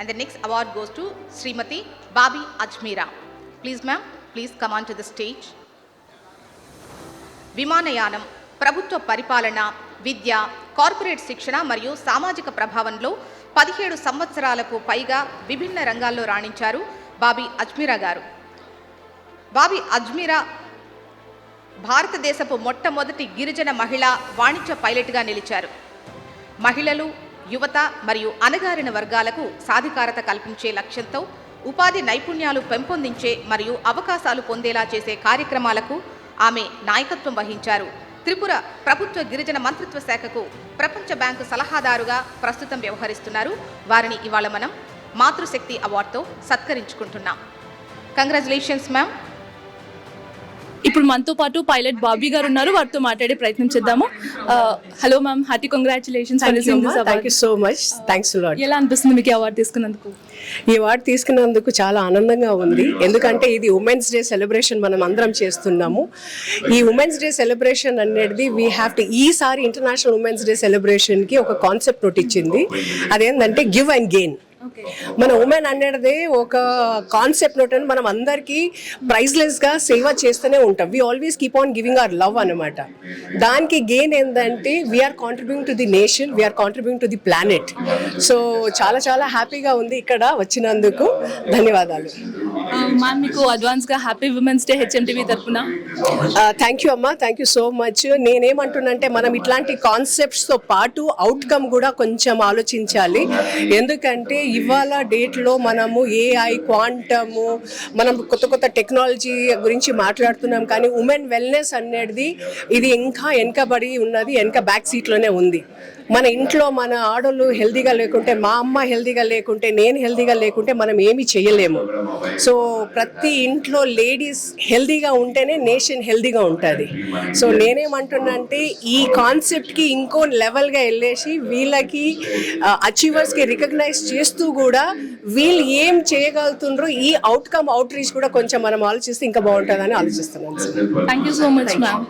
And the next award goes to Srimati Babi Ajmera. Please ma'am, please come on to the stage. విమానయానం, ప్రభుత్వ పరిపాలన, విద్య, corporate శిక్షణ మరియు సామాజిక ప్రభావంలో 17 సంవత్సరాలకు పైగా విభిన్న రంగాల్లో రాణించారు బాబీ అజ్మీరా గారు. బాబీ అజ్మీరా భారతదేశపు మొట్టమొదటి గిరిజన మహిళా వాణిజ్య పైలట్గా నిలిచారు. మహిళలు, యువత మరియు అణగారిన వర్గాలకు సాధికారత కల్పించే లక్ష్యంతో ఉపాధి నైపుణ్యాలు పెంపొందించే మరియు అవకాశాలు పొందేలా చేసే కార్యక్రమాలకు ఆమె నాయకత్వం వహించారు. త్రిపుర ప్రభుత్వ గిరిజన మంత్రిత్వ శాఖకు ప్రపంచ బ్యాంకు సలహాదారుగా ప్రస్తుతం వ్యవహరిస్తున్నారు. వారిని ఇవాళ మనం మాతృశక్తి అవార్డుతో సత్కరించుకుంటున్నాం. Congratulations ma'am. ఇప్పుడు మనతో పాటు పైలట్ బాబీ గారు ఉన్నారు, వారితో మాట్లాడే ప్రయత్నం చేద్దాము. Hello ma'am, hearty congratulations. Thank you so much. Thanks lot. ఎలా అనిపిస్తుంది మీకు అవార్డు తీసుకున్నందుకు? ఈ అవార్డు తీసుకున్నందుకు చాలా ఆనందంగా ఉంది. ఎందుకంటే ఇది ఉమెన్స్ డే సెలబ్రేషన్ మనం అందరం చేస్తున్నాము. ఈ ఉమెన్స్ డే సెలబ్రేషన్ అనేది వీ హ్యావ్ టు ఈసారి ఇంటర్నేషనల్ ఉమెన్స్ డే సెలబ్రేషన్కి ఒక కాన్సెప్ట్ ఒకటి ఇచ్చింది. అదేంటంటే గివ్ అండ్ గెయిన్. మన ఉమెన్ అనేది ఒక కాన్సెప్ట్ నోట్ అని మనం అందరికీ ప్రైజ్లెస్గా సేవ చేస్తూనే ఉంటాం. We always keep on giving our love అనమాట. దానికి గెయిన్ ఏంటంటే we are contributing to the nation, we are contributing to the planet. So చాలా చాలా హ్యాపీగా ఉంది ఇక్కడ వచ్చినందుకు. ధన్యవాదాలు మ్యామ్. మీకు అడ్వాన్స్గా హ్యాపీ ఉమెన్స్ డే హెచ్ఎంటీవీ తరఫున. థ్యాంక్ యూ అమ్మా, థ్యాంక్ యూ సో మచ్. నేనేమంటున్నంటే మనం ఇట్లాంటి కాన్సెప్ట్స్తో పాటు అవుట్కమ్ కూడా కొంచెం ఆలోచించాలి. ఎందుకంటే ఇవాళ డేట్లో మనము ఏఐ, క్వాంటము, మనం కొత్త కొత్త టెక్నాలజీ గురించి మాట్లాడుతున్నాం. కానీ ఉమెన్ వెల్నెస్ అనేది ఇది ఇంకా వెనకబడి ఉన్నది, వెనక బ్యాక్ సీట్లోనే ఉంది. మన ఇంట్లో మన ఆడోళ్ళు హెల్దీగా లేకుంటే, మా అమ్మ హెల్దీగా లేకుంటే, నేను హెల్దీగా లేకుంటే మనం ఏమీ చేయలేము. సో ప్రతి ఇంట్లో లేడీస్ హెల్దీగా ఉంటేనే నేషన్ హెల్దీగా ఉంటుంది. సో నేనేమంటున్నా అంటే ఈ కాన్సెప్ట్కి ఇంకో లెవెల్గా వెళ్ళేసి వీళ్ళకి అచీవర్స్కి రికగ్నైజ్ చేస్తూ కూడా వీళ్ళు ఏం చేయగలుగుతుండ్రో ఈ అవుట్కమ్ అవుట్ రీచ్ కూడా కొంచెం మనం ఆలోచిస్తే ఇంకా బాగుంటుందని ఆలోచిస్తున్నాను. Thank you so much ma'am.